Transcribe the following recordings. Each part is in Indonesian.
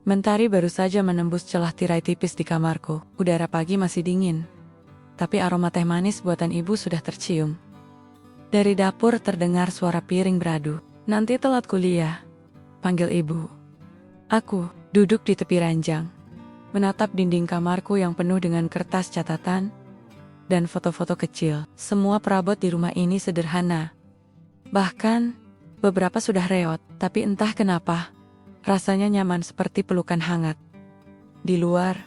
Mentari baru saja menembus celah tirai tipis di kamarku. Udara pagi masih dingin, tapi aroma teh manis buatan ibu sudah tercium. Dari dapur terdengar suara piring beradu. "Nanti telat kuliah," panggil ibu. Aku duduk di tepi ranjang, menatap dinding kamarku yang penuh dengan kertas catatan dan foto-foto kecil. Semua perabot di rumah ini sederhana. Bahkan, beberapa sudah reot, tapi entah kenapa, rasanya nyaman seperti pelukan hangat. Di luar,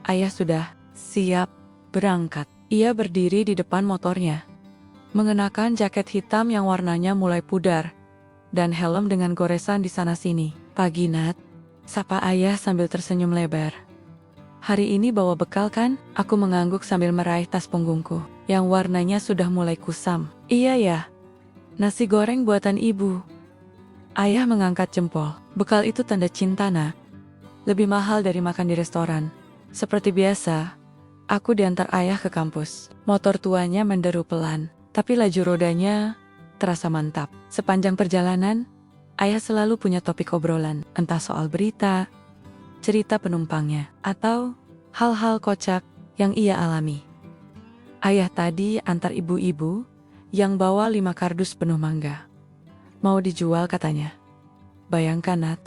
ayah sudah siap berangkat. Ia berdiri di depan motornya, mengenakan jaket hitam yang warnanya mulai pudar, dan helm dengan goresan di sana-sini. "Pagi, Nat," sapa ayah sambil tersenyum lebar. "Hari ini bawa bekal kan?" Aku mengangguk sambil meraih tas punggungku, yang warnanya sudah mulai kusam. "Iya ya, nasi goreng buatan ibu." Ayah mengangkat jempol. "Bekal itu tanda cinta, Nak. Lebih mahal dari makan di restoran." Seperti biasa, aku diantar ayah ke kampus. Motor tuanya menderu pelan, tapi laju rodanya terasa mantap. Sepanjang perjalanan, ayah selalu punya topik obrolan, entah soal berita, cerita penumpangnya, atau hal-hal kocak yang ia alami. Ayah tadi antar ibu-ibu yang bawa 5 kardus penuh mangga. Mau dijual katanya. "Bayangkan, Nat,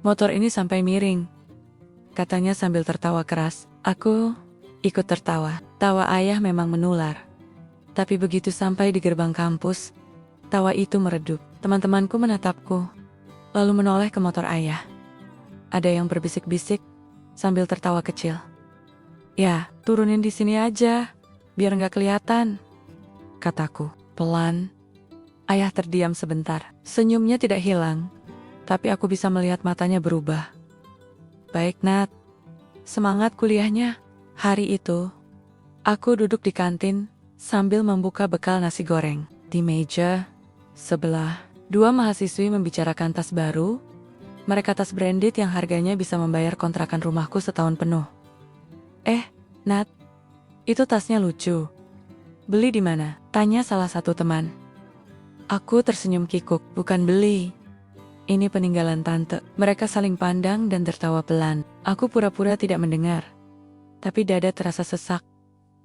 motor ini sampai miring," katanya sambil tertawa keras. Aku ikut tertawa. Tawa ayah memang menular. Tapi begitu sampai di gerbang kampus, tawa itu meredup. Teman-temanku menatapku, lalu menoleh ke motor ayah. Ada yang berbisik-bisik sambil tertawa kecil. "Ya, turunin di sini aja, biar nggak kelihatan," kataku. Pelan, ayah terdiam sebentar. Senyumnya tidak hilang, tapi aku bisa melihat matanya berubah. "Baik, Nat. Semangat kuliahnya." Hari itu, aku duduk di kantin sambil membuka bekal nasi goreng. Di meja sebelah, 2 mahasiswi membicarakan tas baru. Mereka tas branded yang harganya bisa membayar kontrakan rumahku setahun penuh. Nat, itu tasnya lucu. Beli di mana?" tanya salah satu teman. Aku tersenyum kikuk. "Bukan beli. Ini peninggalan tante." Mereka saling pandang dan tertawa pelan. Aku pura-pura tidak mendengar, tapi dada terasa sesak.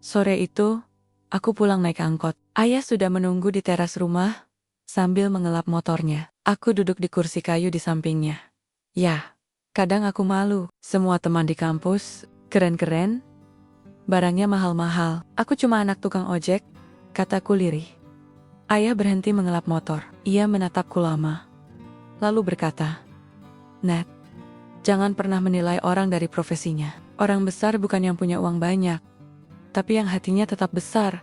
Sore itu, aku pulang naik angkot. Ayah sudah menunggu di teras rumah sambil mengelap motornya. Aku duduk di kursi kayu di sampingnya. Ya, kadang aku malu. Semua teman di kampus keren-keren, barangnya mahal-mahal. Aku cuma anak tukang ojek, kataku lirih. Ayah berhenti mengelap motor. Ia menatapku lama, lalu berkata, "Nat, jangan pernah menilai orang dari profesinya. Orang besar bukan yang punya uang banyak, tapi yang hatinya tetap besar,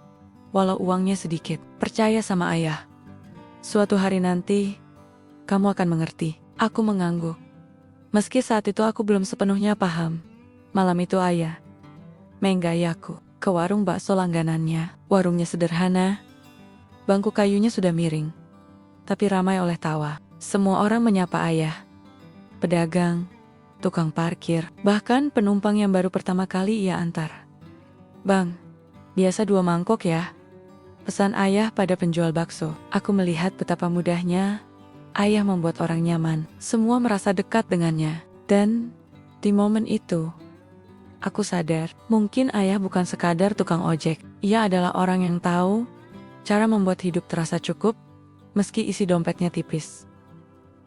walau uangnya sedikit. Percaya sama ayah. Suatu hari nanti, kamu akan mengerti." Aku mengangguk. Meski saat itu aku belum sepenuhnya paham. Malam itu ayah menggayaku ke warung bakso langganannya. Warungnya sederhana, bangku kayunya sudah miring, tapi ramai oleh tawa. Semua orang menyapa ayah. Pedagang, tukang parkir, bahkan penumpang yang baru pertama kali ia antar. "Bang, biasa 2 mangkok ya," pesan ayah pada penjual bakso. Aku melihat betapa mudahnya ayah membuat orang nyaman. Semua merasa dekat dengannya. Dan di momen itu, aku sadar, mungkin ayah bukan sekadar tukang ojek. Ia adalah orang yang tahu cara membuat hidup terasa cukup, meski isi dompetnya tipis.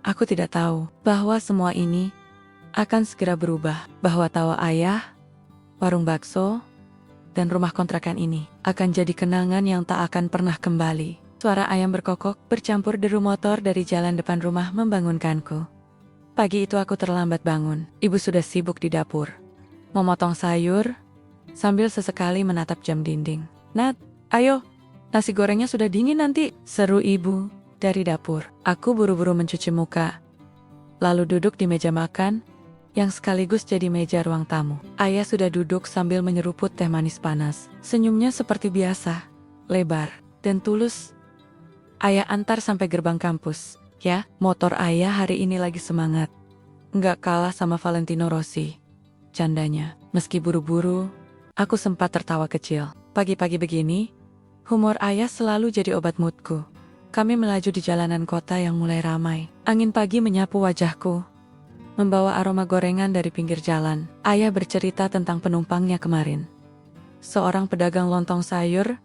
Aku tidak tahu bahwa semua ini akan segera berubah, bahwa tawa ayah, warung bakso, dan rumah kontrakan ini akan jadi kenangan yang tak akan pernah kembali. Suara ayam berkokok bercampur deru motor dari jalan depan rumah membangunkanku. Pagi itu aku terlambat bangun. Ibu sudah sibuk di dapur, memotong sayur, sambil sesekali menatap jam dinding. "Nat, ayo, nasi gorengnya sudah dingin nanti," seru ibu dari dapur. Aku buru-buru mencuci muka, lalu duduk di meja makan, yang sekaligus jadi meja ruang tamu. Ayah sudah duduk sambil menyeruput teh manis panas. Senyumnya seperti biasa, lebar dan tulus. "Ayah antar sampai gerbang kampus, ya." Motor ayah hari ini lagi semangat. Nggak kalah sama Valentino Rossi, candanya. Meski buru-buru, aku sempat tertawa kecil. Pagi-pagi begini, humor ayah selalu jadi obat moodku. Kami melaju di jalanan kota yang mulai ramai. Angin pagi menyapu wajahku, membawa aroma gorengan dari pinggir jalan. Ayah bercerita tentang penumpangnya kemarin. Seorang pedagang lontong sayur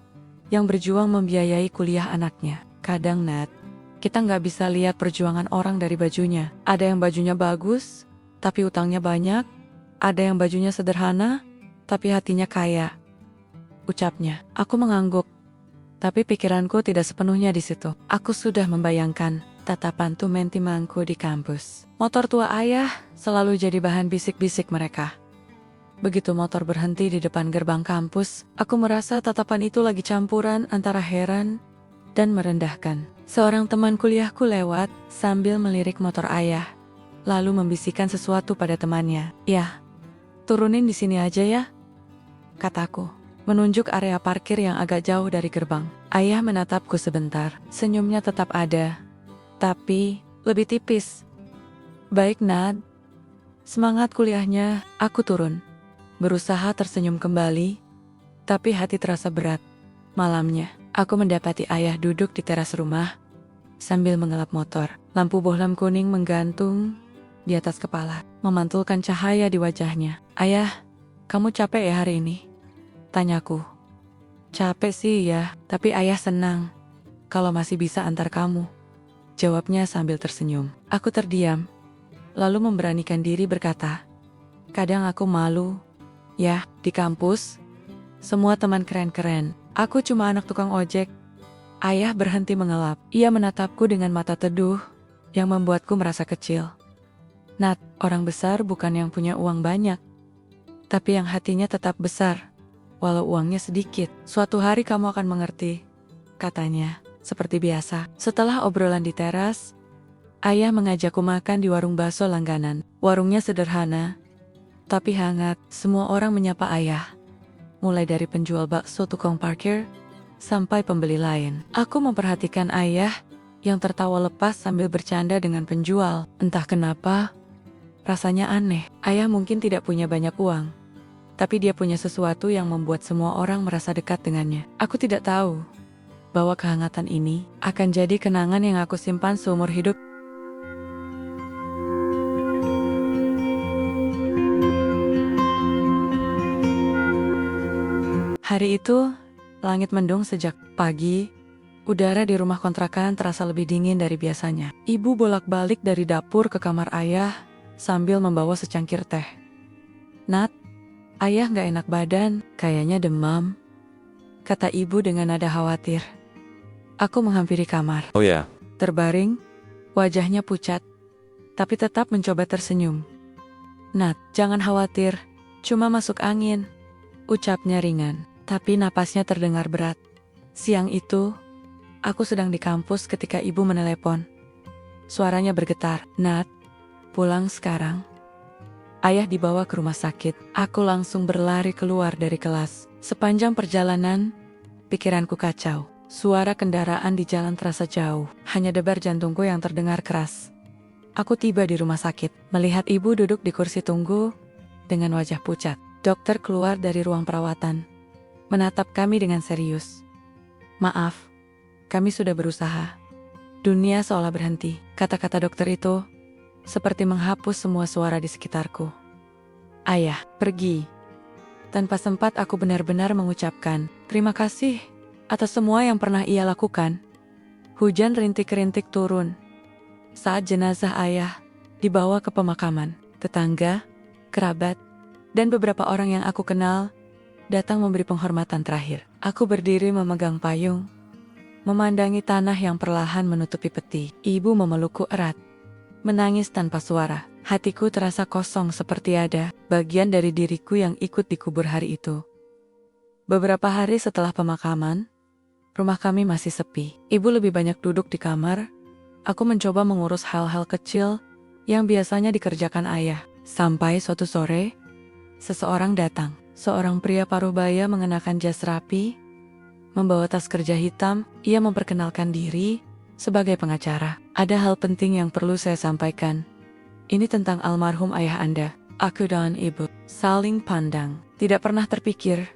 yang berjuang membiayai kuliah anaknya. Kadang, Nat, kita nggak bisa lihat perjuangan orang dari bajunya. Ada yang bajunya bagus, tapi utangnya banyak. Ada yang bajunya sederhana, tapi hatinya kaya. Ucapnya. Aku mengangguk. Tapi pikiranku tidak sepenuhnya di situ. Aku sudah membayangkan tatapan tumentimangku di kampus. Motor tua ayah selalu jadi bahan bisik-bisik mereka. Begitu motor berhenti di depan gerbang kampus, aku merasa tatapan itu lagi campuran antara heran dan merendahkan. Seorang teman kuliahku lewat sambil melirik motor ayah, lalu membisikkan sesuatu pada temannya. "Ya, turunin di sini aja ya," kataku, menunjuk area parkir yang agak jauh dari gerbang. Ayah menatapku sebentar, senyumnya tetap ada, tapi lebih tipis. "Baik, Nad." Semangat kuliahnya, aku turun. Berusaha tersenyum kembali, tapi hati terasa berat. Malamnya, aku mendapati ayah duduk di teras rumah sambil mengelap motor. Lampu bohlam kuning menggantung di atas kepala, memantulkan cahaya di wajahnya. "Ayah, kamu capek ya hari ini?" tanyaku. "Capek sih ya, tapi ayah senang kalau masih bisa antar kamu," jawabnya sambil tersenyum. Aku terdiam, lalu memberanikan diri berkata, "Kadang aku malu. Ya, di kampus, semua teman keren-keren. Aku cuma anak tukang ojek." Ayah berhenti mengelap. Ia menatapku dengan mata teduh yang membuatku merasa kecil. "Nat, orang besar bukan yang punya uang banyak, tapi yang hatinya tetap besar, walau uangnya sedikit. Suatu hari kamu akan mengerti," katanya. Seperti biasa, setelah obrolan di teras, ayah mengajakku makan di warung bakso langganan. Warungnya sederhana, tapi hangat. Semua orang menyapa ayah, mulai dari penjual bakso, tukang parkir, sampai pembeli lain. Aku memperhatikan ayah yang tertawa lepas sambil bercanda dengan penjual. Entah kenapa, rasanya aneh. Ayah mungkin tidak punya banyak uang, tapi dia punya sesuatu yang membuat semua orang merasa dekat dengannya. Aku tidak tahu bahwa kehangatan ini akan jadi kenangan yang aku simpan seumur hidup. Hari itu, langit mendung sejak pagi. Udara di rumah kontrakan terasa lebih dingin dari biasanya. Ibu bolak-balik dari dapur ke kamar ayah sambil membawa secangkir teh. "Nat, ayah gak enak badan, kayaknya demam," kata ibu dengan nada khawatir. Aku menghampiri kamar. Oh ya, Terbaring, wajahnya pucat, tapi tetap mencoba tersenyum. "Nat, jangan khawatir, cuma masuk angin," ucapnya ringan, tapi napasnya terdengar berat. Siang itu, aku sedang di kampus ketika ibu menelepon. Suaranya bergetar. "Nat, pulang sekarang." Ayah dibawa ke rumah sakit. Aku langsung berlari keluar dari kelas. Sepanjang perjalanan, pikiranku kacau. Suara kendaraan di jalan terasa jauh. Hanya debar jantungku yang terdengar keras. Aku tiba di rumah sakit, melihat ibu duduk di kursi tunggu dengan wajah pucat. Dokter keluar dari ruang perawatan, menatap kami dengan serius. "Maaf, kami sudah berusaha." Dunia seolah berhenti. Kata-kata dokter itu seperti menghapus semua suara di sekitarku. Ayah pergi. Tanpa sempat aku benar-benar mengucapkan terima kasih atas semua yang pernah ia lakukan. Hujan rintik-rintik turun saat jenazah ayah dibawa ke pemakaman. Tetangga, kerabat, dan beberapa orang yang aku kenal datang memberi penghormatan terakhir. Aku berdiri memegang payung, memandangi tanah yang perlahan menutupi peti. Ibu memelukku erat, menangis tanpa suara. Hatiku terasa kosong, seperti ada bagian dari diriku yang ikut dikubur hari itu. Beberapa hari setelah pemakaman, rumah kami masih sepi. Ibu lebih banyak duduk di kamar. Aku mencoba mengurus hal-hal kecil yang biasanya dikerjakan ayah. Sampai suatu sore, seseorang datang. Seorang pria paruh baya mengenakan jas rapi, membawa tas kerja hitam. Ia memperkenalkan diri sebagai pengacara. "Ada hal penting yang perlu saya sampaikan. Ini tentang almarhum ayah Anda." Aku dan ibu saling pandang. Tidak pernah terpikir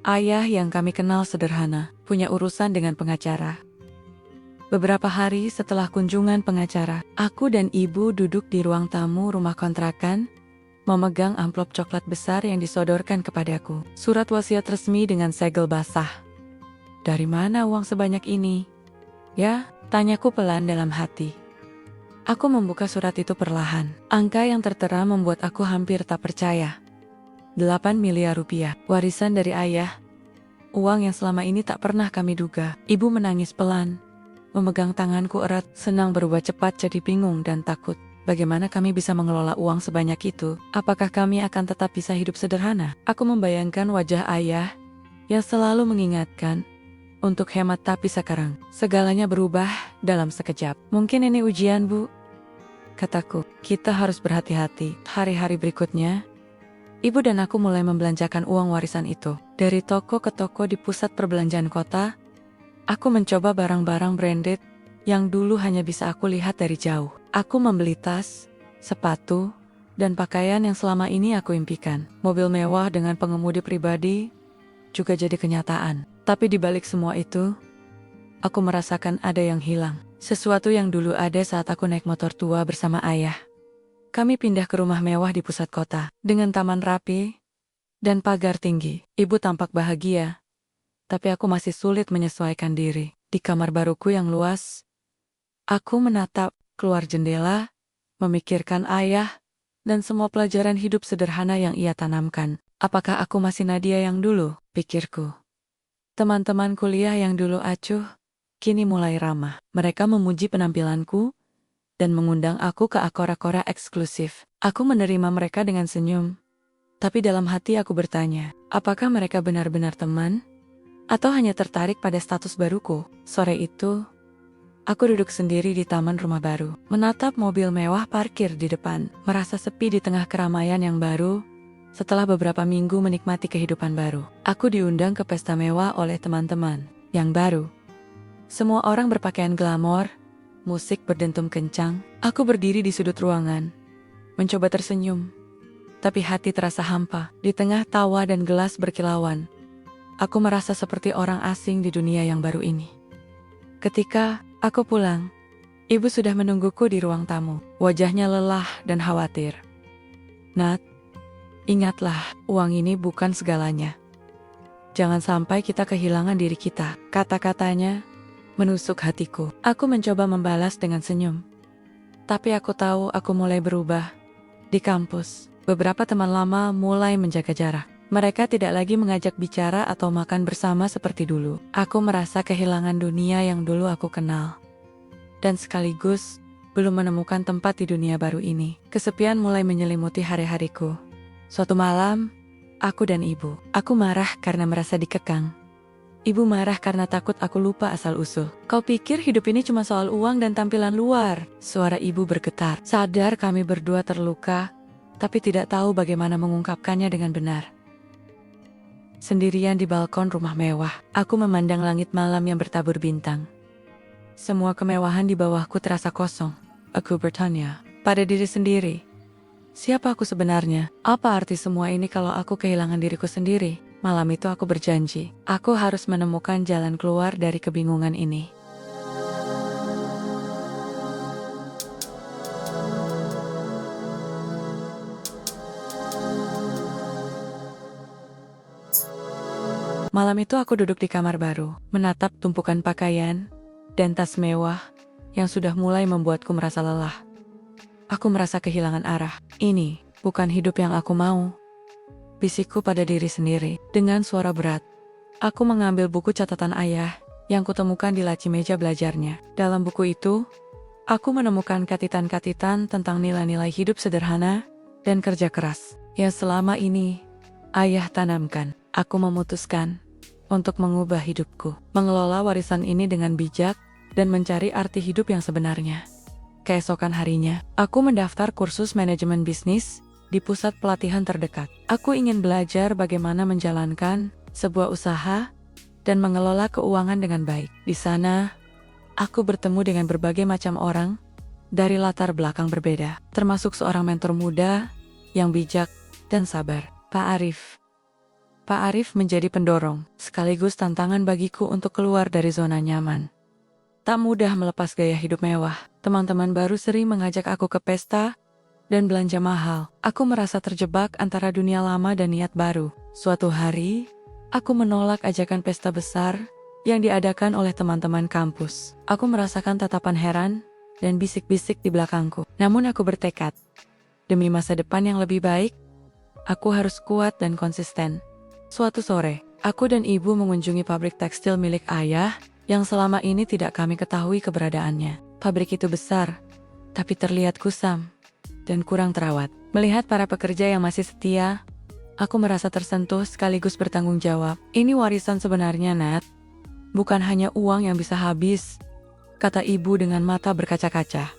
ayah yang kami kenal sederhana punya urusan dengan pengacara. Beberapa hari setelah kunjungan pengacara, aku dan ibu duduk di ruang tamu rumah kontrakan, memegang amplop coklat besar yang disodorkan kepadaku. Surat wasiat resmi dengan segel basah. Dari mana uang sebanyak ini? Ya, tanyaku pelan dalam hati. Aku membuka surat itu perlahan. Angka yang tertera membuat aku hampir tak percaya. 8 miliar rupiah, warisan dari ayah. Uang yang selama ini tak pernah kami duga. Ibu menangis pelan, memegang tanganku erat, senang berubah cepat jadi bingung dan takut. Bagaimana kami bisa mengelola uang sebanyak itu? Apakah kami akan tetap bisa hidup sederhana? Aku membayangkan wajah ayah yang selalu mengingatkan untuk hemat, tapi sekarang segalanya berubah dalam sekejap. Mungkin ini ujian, Bu, kataku. Kita harus berhati-hati. Hari-hari berikutnya, ibu dan aku mulai membelanjakan uang warisan itu. Dari toko ke toko di pusat perbelanjaan kota, aku mencoba barang-barang branded yang dulu hanya bisa aku lihat dari jauh. Aku membeli tas, sepatu, dan pakaian yang selama ini aku impikan. Mobil mewah dengan pengemudi pribadi juga jadi kenyataan. Tapi di balik semua itu, aku merasakan ada yang hilang. Sesuatu yang dulu ada saat aku naik motor tua bersama ayah. Kami pindah ke rumah mewah di pusat kota, dengan taman rapi dan pagar tinggi. Ibu tampak bahagia, tapi aku masih sulit menyesuaikan diri. Di kamar baruku yang luas, aku menatap keluar jendela, memikirkan ayah, dan semua pelajaran hidup sederhana yang ia tanamkan. Apakah aku masih Nadia yang dulu, pikirku. Teman-teman kuliah yang dulu acuh, kini mulai ramah. Mereka memuji penampilanku dan mengundang aku ke akora-akora eksklusif. Aku menerima mereka dengan senyum. Tapi dalam hati aku bertanya, apakah mereka benar-benar teman? Atau hanya tertarik pada status baruku? Sore itu, aku duduk sendiri di taman rumah baru, menatap mobil mewah parkir di depan, merasa sepi di tengah keramaian yang baru. Setelah beberapa minggu menikmati kehidupan baru, aku diundang ke pesta mewah oleh teman-teman yang baru. Semua orang berpakaian glamor, musik berdentum kencang. Aku berdiri di sudut ruangan, mencoba tersenyum, tapi hati terasa hampa. Di tengah tawa dan gelas berkilauan, aku merasa seperti orang asing di dunia yang baru ini. Ketika aku pulang, ibu sudah menungguku di ruang tamu. Wajahnya lelah dan khawatir. Nat, ingatlah, uang ini bukan segalanya. Jangan sampai kita kehilangan diri kita, kata-katanya menusuk hatiku. Aku mencoba membalas dengan senyum. Tapi aku tahu aku mulai berubah. Di kampus, beberapa teman lama mulai menjaga jarak. Mereka tidak lagi mengajak bicara atau makan bersama seperti dulu. Aku merasa kehilangan dunia yang dulu aku kenal. Dan sekaligus belum menemukan tempat di dunia baru ini. Kesepian mulai menyelimuti hari-hariku. Suatu malam, aku dan ibu. Aku marah karena merasa dikekang. Ibu marah karena takut aku lupa asal-usul. Kau pikir hidup ini cuma soal uang dan tampilan luar? Suara ibu bergetar. Sadar kami berdua terluka, tapi tidak tahu bagaimana mengungkapkannya dengan benar. Sendirian di balkon rumah mewah, aku memandang langit malam yang bertabur bintang. Semua kemewahan di bawahku terasa kosong. Aku bertanya pada diri sendiri, siapa aku sebenarnya? Apa arti semua ini kalau aku kehilangan diriku sendiri? Malam itu aku berjanji, aku harus menemukan jalan keluar dari kebingungan ini. Malam itu aku duduk di kamar baru, menatap tumpukan pakaian dan tas mewah yang sudah mulai membuatku merasa lelah. Aku merasa kehilangan arah. Ini bukan hidup yang aku mau, bisikku pada diri sendiri. Dengan suara berat, aku mengambil buku catatan ayah yang kutemukan di laci meja belajarnya. Dalam buku itu, aku menemukan katitan-katitan tentang nilai-nilai hidup sederhana dan kerja keras yang selama ini ayah tanamkan. Aku memutuskan untuk mengubah hidupku, mengelola warisan ini dengan bijak, dan mencari arti hidup yang sebenarnya. Keesokan harinya, aku mendaftar kursus manajemen bisnis di pusat pelatihan terdekat. Aku ingin belajar bagaimana menjalankan sebuah usaha dan mengelola keuangan dengan baik. Di sana, aku bertemu dengan berbagai macam orang dari latar belakang berbeda, termasuk seorang mentor muda yang bijak dan sabar, Pak Arif. Pak Arif menjadi pendorong sekaligus tantangan bagiku untuk keluar dari zona nyaman. Tak mudah melepas gaya hidup mewah. Teman-teman baru sering mengajak aku ke pesta dan belanja mahal. Aku merasa terjebak antara dunia lama dan niat baru. Suatu hari, aku menolak ajakan pesta besar yang diadakan oleh teman-teman kampus. Aku merasakan tatapan heran dan bisik-bisik di belakangku. Namun aku bertekad, demi masa depan yang lebih baik, aku harus kuat dan konsisten. Suatu sore, aku dan ibu mengunjungi pabrik tekstil milik ayah yang selama ini tidak kami ketahui keberadaannya. Pabrik itu besar, tapi terlihat kusam dan kurang terawat. Melihat para pekerja yang masih setia, aku merasa tersentuh sekaligus bertanggung jawab. Ini warisan sebenarnya, Nat. Bukan hanya uang yang bisa habis, kata ibu dengan mata berkaca-kaca.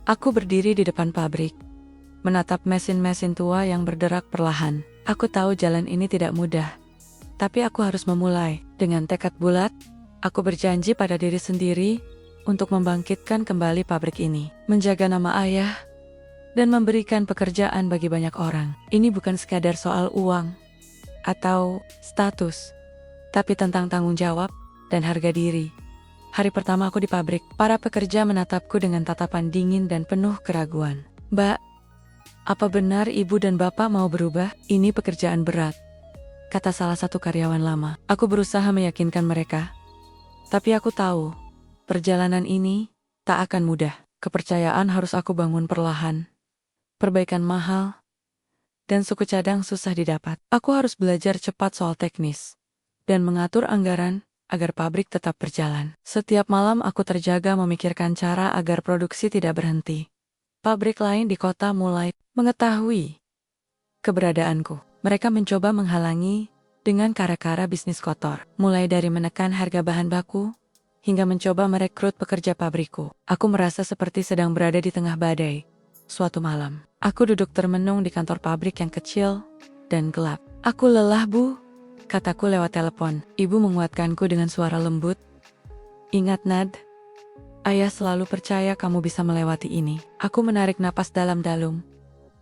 Aku berdiri di depan pabrik, menatap mesin-mesin tua yang berderak perlahan. Aku tahu jalan ini tidak mudah, tapi aku harus memulai. Dengan tekad bulat, aku berjanji pada diri sendiri untuk membangkitkan kembali pabrik ini, menjaga nama ayah, dan memberikan pekerjaan bagi banyak orang. Ini bukan sekadar soal uang atau status, tapi tentang tanggung jawab dan harga diri. Hari pertama aku di pabrik, para pekerja menatapku dengan tatapan dingin dan penuh keraguan. "Mbak, apa benar ibu dan bapak mau berubah? Ini pekerjaan berat," kata salah satu karyawan lama. Aku berusaha meyakinkan mereka, tapi aku tahu, perjalanan ini tak akan mudah. Kepercayaan harus aku bangun perlahan. Perbaikan mahal, dan suku cadang susah didapat. Aku harus belajar cepat soal teknis, dan mengatur anggaran agar pabrik tetap berjalan. Setiap malam aku terjaga memikirkan cara agar produksi tidak berhenti. Pabrik lain di kota mulai mengetahui keberadaanku. Mereka mencoba menghalangi dengan cara-cara bisnis kotor, mulai dari menekan harga bahan baku, hingga mencoba merekrut pekerja pabrikku. Aku merasa seperti sedang berada di tengah badai. Suatu malam, aku duduk termenung di kantor pabrik yang kecil dan gelap. "Aku lelah, Bu," kataku lewat telepon. Ibu menguatkanku dengan suara lembut. "Ingat, Nad, ayah selalu percaya kamu bisa melewati ini." Aku menarik napas dalam-dalam,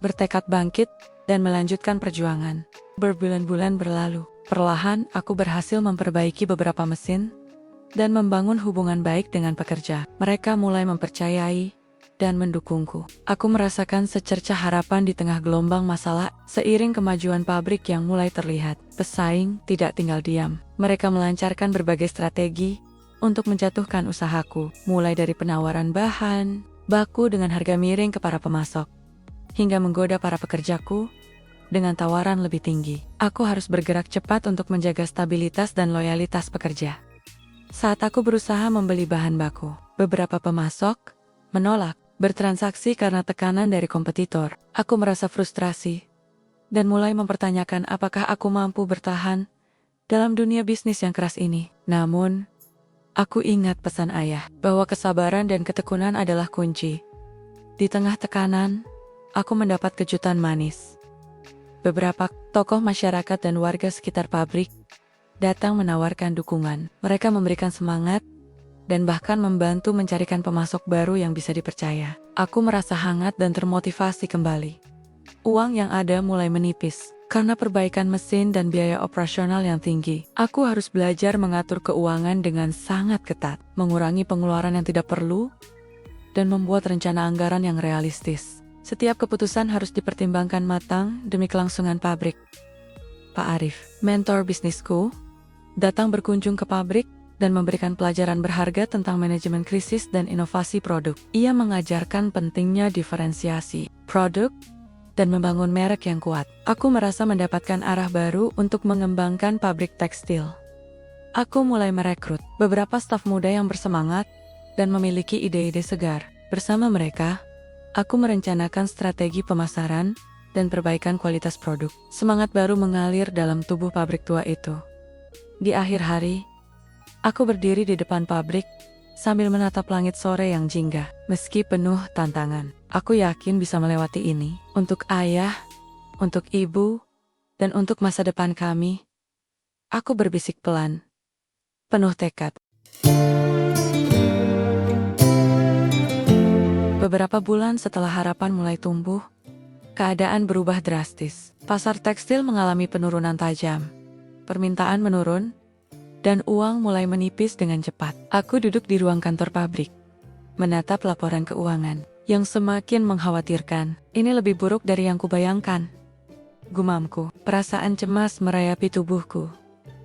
bertekad bangkit dan melanjutkan perjuangan. Berbulan-bulan berlalu. Perlahan aku berhasil memperbaiki beberapa mesin dan membangun hubungan baik dengan pekerja. Mereka mulai mempercayai dan mendukungku. Aku merasakan secercah harapan di tengah gelombang masalah. Seiring kemajuan pabrik yang mulai terlihat, pesaing tidak tinggal diam. Mereka melancarkan berbagai strategi untuk menjatuhkan usahaku, mulai dari penawaran bahan baku dengan harga miring ke para pemasok, hingga menggoda para pekerjaku dengan tawaran lebih tinggi. Aku harus bergerak cepat untuk menjaga stabilitas dan loyalitas pekerja. Saat aku berusaha membeli bahan baku, beberapa pemasok menolak bertransaksi karena tekanan dari kompetitor. Aku merasa frustrasi dan mulai mempertanyakan apakah aku mampu bertahan dalam dunia bisnis yang keras ini. Namun, aku ingat pesan ayah bahwa kesabaran dan ketekunan adalah kunci. Di tengah tekanan, aku mendapat kejutan manis. Beberapa tokoh masyarakat dan warga sekitar pabrik datang menawarkan dukungan. Mereka memberikan semangat dan bahkan membantu mencarikan pemasok baru yang bisa dipercaya. Aku merasa hangat dan termotivasi kembali. Uang yang ada mulai menipis karena perbaikan mesin dan biaya operasional yang tinggi. Aku harus belajar mengatur keuangan dengan sangat ketat, mengurangi pengeluaran yang tidak perlu, dan membuat rencana anggaran yang realistis. Setiap keputusan harus dipertimbangkan matang demi kelangsungan pabrik. Pak Arif, mentor bisnisku, datang berkunjung ke pabrik dan memberikan pelajaran berharga tentang manajemen krisis dan inovasi produk. Ia mengajarkan pentingnya diferensiasi produk dan membangun merek yang kuat. Aku merasa mendapatkan arah baru untuk mengembangkan pabrik tekstil. Aku mulai merekrut beberapa staf muda yang bersemangat dan memiliki ide-ide segar. Bersama mereka, aku merencanakan strategi pemasaran dan perbaikan kualitas produk. Semangat baru mengalir dalam tubuh pabrik tua itu. Di akhir hari, aku berdiri di depan pabrik sambil menatap langit sore yang jingga. Meski penuh tantangan, aku yakin bisa melewati ini. Untuk ayah, untuk ibu, dan untuk masa depan kami. Aku berbisik pelan, penuh tekad. Beberapa bulan setelah harapan mulai tumbuh, keadaan berubah drastis. Pasar tekstil mengalami penurunan tajam. Permintaan menurun, dan uang mulai menipis dengan cepat. Aku duduk di ruang kantor pabrik, menatap laporan keuangan yang semakin mengkhawatirkan. Ini lebih buruk dari yang kubayangkan. Gumamku, perasaan cemas merayapi tubuhku.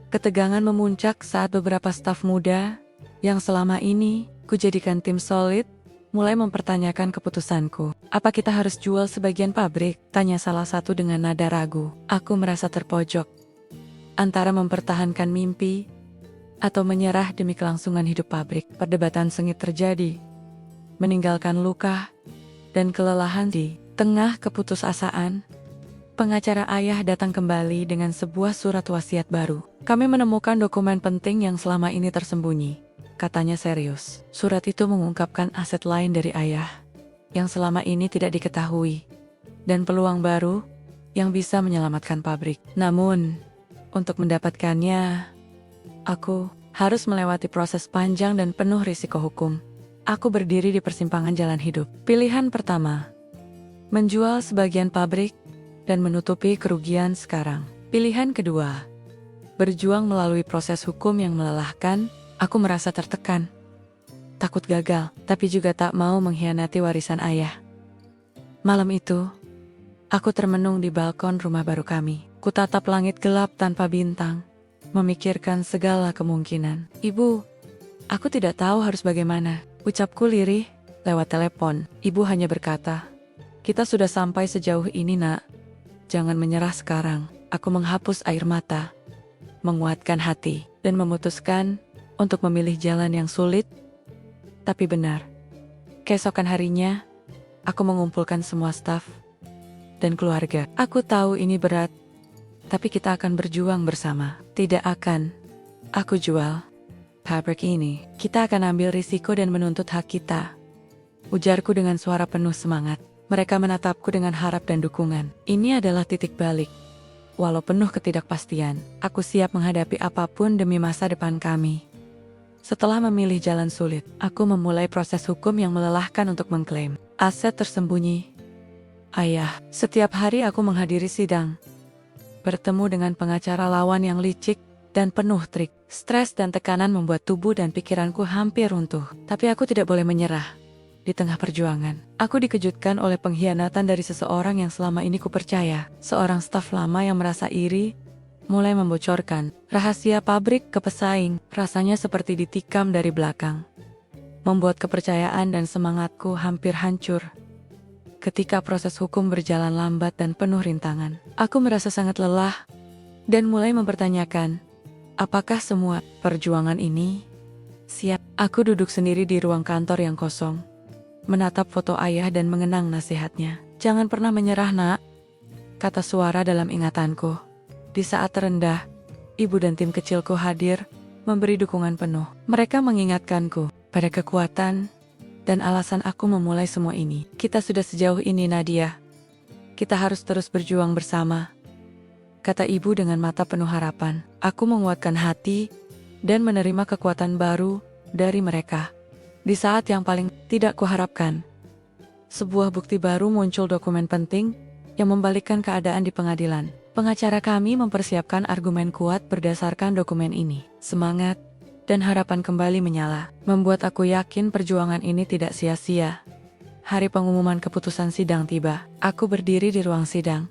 Ketegangan memuncak saat beberapa staf muda yang selama ini kujadikan tim solid mulai mempertanyakan keputusanku. Apa kita harus jual sebagian pabrik? Tanya salah satu dengan nada ragu. Aku merasa terpojok antara mempertahankan mimpi atau menyerah demi kelangsungan hidup pabrik. Perdebatan sengit terjadi, meninggalkan luka dan kelelahan. Di tengah keputusasaan, pengacara ayah datang kembali dengan sebuah surat wasiat baru. Kami menemukan dokumen penting yang selama ini tersembunyi, katanya serius. Surat itu mengungkapkan aset lain dari ayah yang selama ini tidak diketahui, dan peluang baru yang bisa menyelamatkan pabrik. Namun, untuk mendapatkannya, aku harus melewati proses panjang dan penuh risiko hukum. Aku berdiri di persimpangan jalan hidup. Pilihan pertama, menjual sebagian pabrik dan menutupi kerugian sekarang. Pilihan kedua, berjuang melalui proses hukum yang melelahkan. Aku merasa tertekan, takut gagal, tapi juga tak mau mengkhianati warisan ayah. Malam itu, aku termenung di balkon rumah baru kami. Kutatap langit gelap tanpa bintang, memikirkan segala kemungkinan. Ibu, aku tidak tahu harus bagaimana, ucapku lirih lewat telepon. Ibu hanya berkata, kita sudah sampai sejauh ini, nak. Jangan menyerah sekarang. Aku menghapus air mata, menguatkan hati, dan memutuskan untuk memilih jalan yang sulit, tapi benar. Keesokan harinya, aku mengumpulkan semua staf dan keluarga. Aku tahu ini berat, tapi kita akan berjuang bersama. Tidak akan aku jual pabrik ini. Kita akan ambil risiko dan menuntut hak kita, ujarku dengan suara penuh semangat. Mereka menatapku dengan harap dan dukungan. Ini adalah titik balik. Walau penuh ketidakpastian, aku siap menghadapi apapun demi masa depan kami. Setelah memilih jalan sulit, aku memulai proses hukum yang melelahkan untuk mengklaim aset tersembunyi ayah. Setiap hari aku menghadiri sidang, bertemu dengan pengacara lawan yang licik dan penuh trik. Stres dan tekanan membuat tubuh dan pikiranku hampir runtuh. Tapi aku tidak boleh menyerah. Di tengah perjuangan, aku dikejutkan oleh pengkhianatan dari seseorang yang selama ini kupercaya. Seorang staf lama yang merasa iri mulai membocorkan rahasia pabrik ke pesaing. Rasanya seperti ditikam dari belakang, membuat kepercayaan dan semangatku hampir hancur. Ketika proses hukum berjalan lambat dan penuh rintangan, aku merasa sangat lelah dan mulai mempertanyakan, apakah semua perjuangan ini siap? Aku duduk sendiri di ruang kantor yang kosong, menatap foto ayah dan mengenang nasihatnya. Jangan pernah menyerah, nak, kata suara dalam ingatanku. Di saat terendah, ibu dan tim kecilku hadir, memberi dukungan penuh. Mereka mengingatkanku pada kekuatan dan alasan aku memulai semua ini. Kita sudah sejauh ini, Nadia. Kita harus terus berjuang bersama, kata ibu dengan mata penuh harapan. Aku menguatkan hati dan menerima kekuatan baru dari mereka. Di saat yang paling tidak kuharapkan, sebuah bukti baru muncul, dokumen penting yang membalikkan keadaan di pengadilan. Pengacara kami mempersiapkan argumen kuat berdasarkan dokumen ini. Semangat dan harapan kembali menyala, membuat aku yakin perjuangan ini tidak sia-sia. Hari pengumuman keputusan sidang tiba. Aku berdiri di ruang sidang,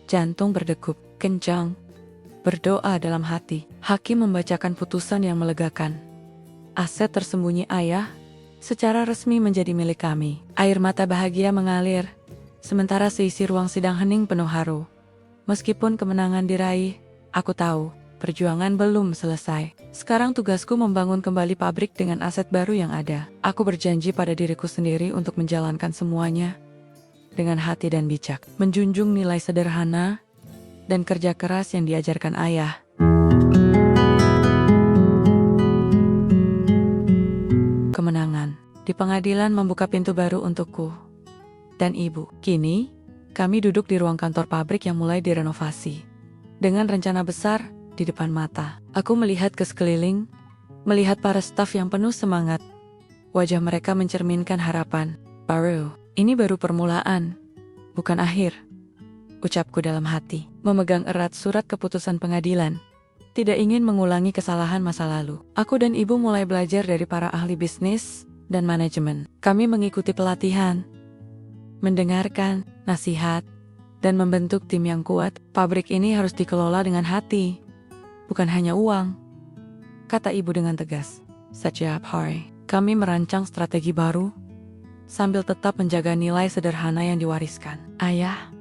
jantung berdegup kencang, berdoa dalam hati. Hakim membacakan putusan yang melegakan. Aset tersembunyi ayah secara resmi menjadi milik kami. Air mata bahagia mengalir, sementara seisi ruang sidang hening penuh haru. Meskipun kemenangan diraih, aku tahu perjuangan belum selesai. Sekarang tugasku membangun kembali pabrik dengan aset baru yang ada. Aku berjanji pada diriku sendiri untuk menjalankan semuanya dengan hati dan bijak, menjunjung nilai sederhana dan kerja keras yang diajarkan ayah. Kemenangan di pengadilan membuka pintu baru untukku dan ibu. Kini, kami duduk di ruang kantor pabrik yang mulai direnovasi. Dengan rencana besar di depan mata, aku melihat ke sekeliling, melihat para staf yang penuh semangat. Wajah mereka mencerminkan harapan. Ini baru permulaan, bukan akhir, ucapku dalam hati. Memegang erat surat keputusan pengadilan, tidak ingin mengulangi kesalahan masa lalu. Aku dan ibu mulai belajar dari para ahli bisnis dan manajemen. Kami mengikuti pelatihan, mendengarkan nasihat, dan membentuk tim yang kuat. Pabrik ini harus dikelola dengan hati, bukan hanya uang, kata ibu dengan tegas. Setiap hari, kami merancang strategi baru, sambil tetap menjaga nilai sederhana yang diwariskan ayah.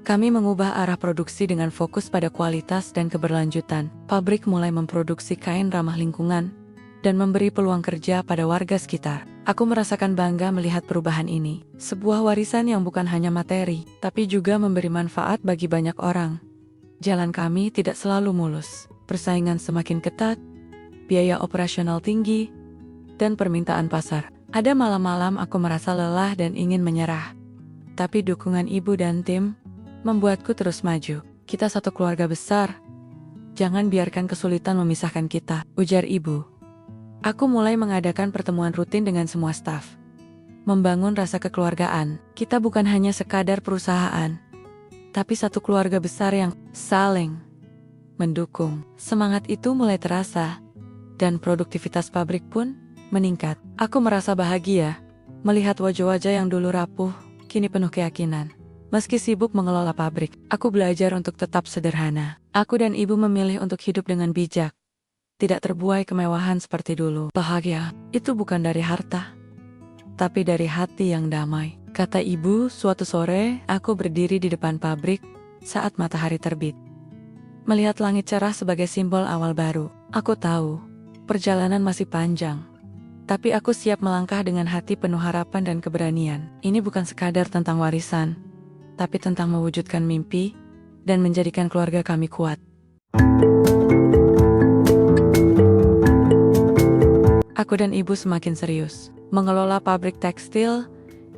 Kami mengubah arah produksi dengan fokus pada kualitas dan keberlanjutan. Pabrik mulai memproduksi kain ramah lingkungan dan memberi peluang kerja pada warga sekitar. Aku merasakan bangga melihat perubahan ini. Sebuah warisan yang bukan hanya materi, tapi juga memberi manfaat bagi banyak orang. Jalan kami tidak selalu mulus. Persaingan semakin ketat, biaya operasional tinggi, dan permintaan pasar. Ada malam-malam aku merasa lelah dan ingin menyerah. Tapi dukungan ibu dan tim membuatku terus maju. Kita satu keluarga besar. Jangan biarkan kesulitan memisahkan kita, ujar ibu. Aku mulai mengadakan pertemuan rutin dengan semua staf. Membangun rasa kekeluargaan. Kita bukan hanya sekadar perusahaan, tapi satu keluarga besar yang saling mendukung. Semangat itu mulai terasa, dan produktivitas pabrik pun meningkat. Aku merasa bahagia melihat wajah-wajah yang dulu rapuh, kini penuh keyakinan. Meski sibuk mengelola pabrik, aku belajar untuk tetap sederhana. Aku dan ibu memilih untuk hidup dengan bijak, tidak terbuai kemewahan seperti dulu. Bahagia itu bukan dari harta, tapi dari hati yang damai, kata ibu. Suatu sore, aku berdiri di depan pabrik saat matahari terbit. Melihat langit cerah sebagai simbol awal baru, aku tahu perjalanan masih panjang. Tapi aku siap melangkah dengan hati penuh harapan dan keberanian. Ini bukan sekadar tentang warisan, tapi tentang mewujudkan mimpi dan menjadikan keluarga kami kuat. Aku dan ibu semakin serius mengelola pabrik tekstil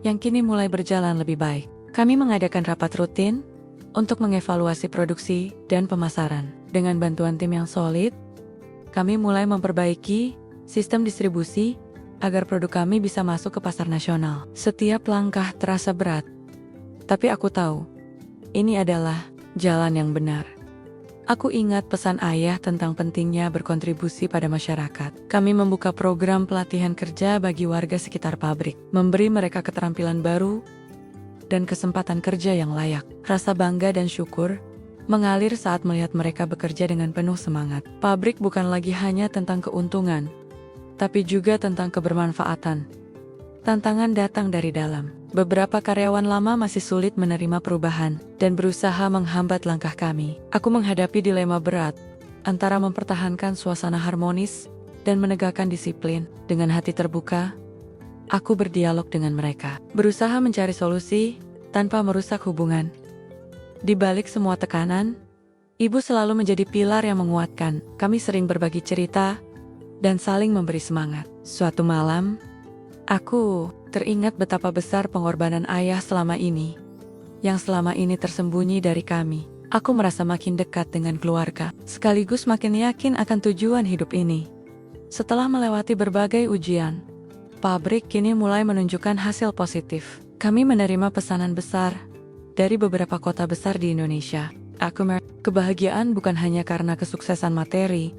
yang kini mulai berjalan lebih baik. Kami mengadakan rapat rutin untuk mengevaluasi produksi dan pemasaran. Dengan bantuan tim yang solid, kami mulai memperbaiki sistem distribusi agar produk kami bisa masuk ke pasar nasional. Setiap langkah terasa berat, tapi aku tahu ini adalah jalan yang benar. Aku ingat pesan ayah tentang pentingnya berkontribusi pada masyarakat. Kami membuka program pelatihan kerja bagi warga sekitar pabrik, memberi mereka keterampilan baru dan kesempatan kerja yang layak. Rasa bangga dan syukur mengalir saat melihat mereka bekerja dengan penuh semangat. Pabrik bukan lagi hanya tentang keuntungan, tapi juga tentang kebermanfaatan. Tantangan datang dari dalam. Beberapa karyawan lama masih sulit menerima perubahan dan berusaha menghambat langkah kami. Aku menghadapi dilema berat antara mempertahankan suasana harmonis dan menegakkan disiplin. Dengan hati terbuka, aku berdialog dengan mereka, berusaha mencari solusi tanpa merusak hubungan. Di balik semua tekanan, ibu selalu menjadi pilar yang menguatkan. Kami sering berbagi cerita dan saling memberi semangat. Suatu malam, aku teringat betapa besar pengorbanan ayah selama ini, yang selama ini tersembunyi dari kami. Aku merasa makin dekat dengan keluarga, sekaligus makin yakin akan tujuan hidup ini. Setelah melewati berbagai ujian, pabrik kini mulai menunjukkan hasil positif. Kami menerima pesanan besar dari beberapa kota besar di Indonesia. Kebahagiaan bukan hanya karena kesuksesan materi,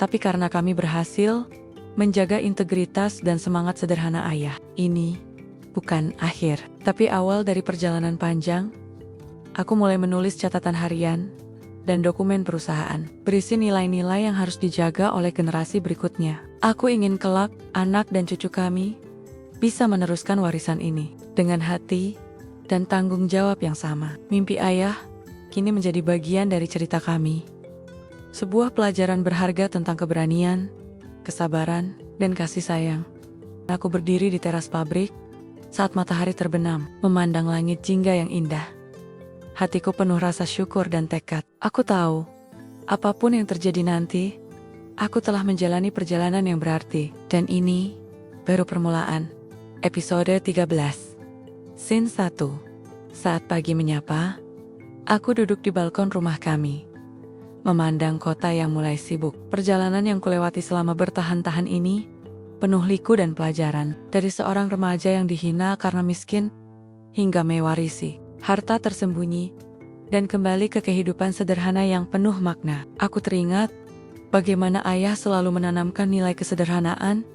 tapi karena kami berhasil menjaga integritas dan semangat sederhana ayah. Ini bukan akhir, tapi awal dari perjalanan panjang. Aku mulai menulis catatan harian dan dokumen perusahaan, berisi nilai-nilai yang harus dijaga oleh generasi berikutnya. Aku ingin kelak anak dan cucu kami bisa meneruskan warisan ini dengan hati dan tanggung jawab yang sama. Mimpi ayah kini menjadi bagian dari cerita kami. Sebuah pelajaran berharga tentang keberanian, kesabaran, dan kasih sayang. Aku berdiri di teras pabrik saat matahari terbenam, memandang langit jingga yang indah. Hatiku penuh rasa syukur dan tekad. Aku tahu, apapun yang terjadi nanti, aku telah menjalani perjalanan yang berarti. Dan ini baru permulaan. Episode 13. Scene 1. Saat pagi menyapa, aku duduk di balkon rumah kami, memandang kota yang mulai sibuk. Perjalanan yang kulewati selama bertahan-tahan ini penuh liku dan pelajaran. Dari seorang remaja yang dihina karena miskin hingga mewarisi harta tersembunyi dan kembali ke kehidupan sederhana yang penuh makna. Aku teringat bagaimana ayah selalu menanamkan nilai kesederhanaan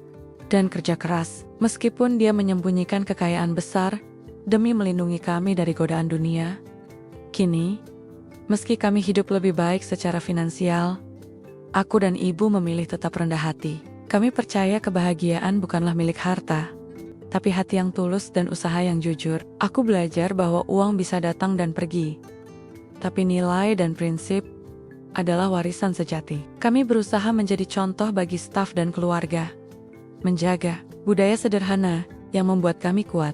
dan kerja keras. Meskipun dia menyembunyikan kekayaan besar demi melindungi kami dari godaan dunia, kini, meski kami hidup lebih baik secara finansial, aku dan ibu memilih tetap rendah hati. Kami percaya kebahagiaan bukanlah milik harta, tapi hati yang tulus dan usaha yang jujur. Aku belajar bahwa uang bisa datang dan pergi, tapi nilai dan prinsip adalah warisan sejati. Kami berusaha menjadi contoh bagi staf dan keluarga, menjaga budaya sederhana yang membuat kami kuat.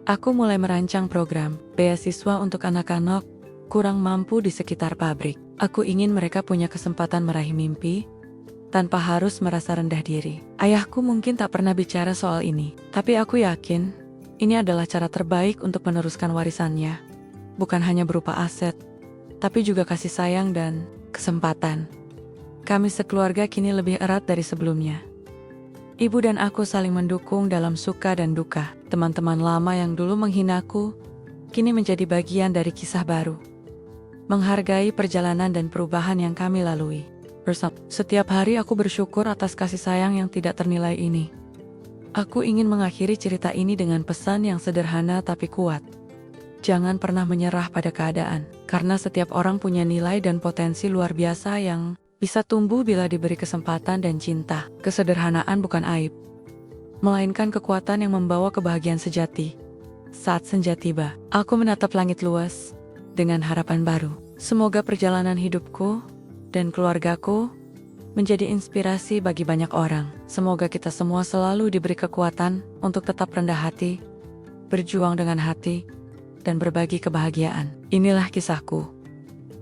Aku mulai merancang program beasiswa untuk anak-anak kurang mampu di sekitar pabrik. Aku ingin mereka punya kesempatan meraih mimpi tanpa harus merasa rendah diri. Ayahku mungkin tak pernah bicara soal ini, tapi aku yakin ini adalah cara terbaik untuk meneruskan warisannya. Bukan hanya berupa aset, tapi juga kasih sayang dan kesempatan. Kami sekeluarga kini lebih erat dari sebelumnya. Ibu dan aku saling mendukung dalam suka dan duka. Teman-teman lama yang dulu menghinaku kini menjadi bagian dari kisah baru. Menghargai perjalanan dan perubahan yang kami lalui. Setiap hari aku bersyukur atas kasih sayang yang tidak ternilai ini. Aku ingin mengakhiri cerita ini dengan pesan yang sederhana tapi kuat. Jangan pernah menyerah pada keadaan, karena setiap orang punya nilai dan potensi luar biasa yang bisa tumbuh bila diberi kesempatan dan cinta. Kesederhanaan bukan aib, melainkan kekuatan yang membawa kebahagiaan sejati. Saat senja tiba, aku menatap langit luas dengan harapan baru. Semoga perjalanan hidupku dan keluargaku menjadi inspirasi bagi banyak orang. Semoga kita semua selalu diberi kekuatan untuk tetap rendah hati, berjuang dengan hati, dan berbagi kebahagiaan. Inilah kisahku,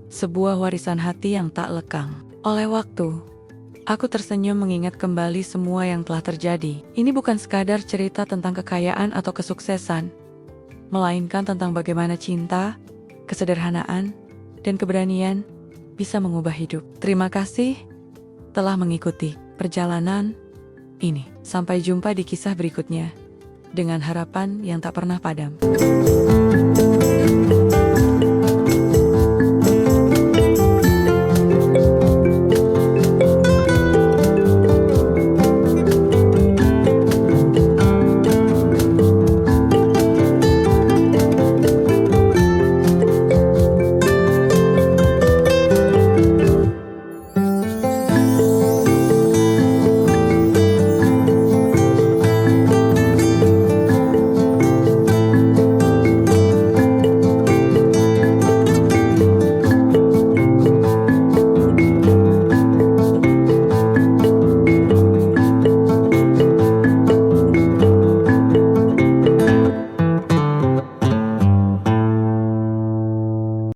sebuah warisan hati yang tak lekang oleh waktu. Aku tersenyum mengingat kembali semua yang telah terjadi. Ini bukan sekadar cerita tentang kekayaan atau kesuksesan, melainkan tentang bagaimana cinta, kesederhanaan, dan keberanian bisa mengubah hidup. Terima kasih telah mengikuti perjalanan ini. Sampai jumpa di kisah berikutnya, dengan harapan yang tak pernah padam.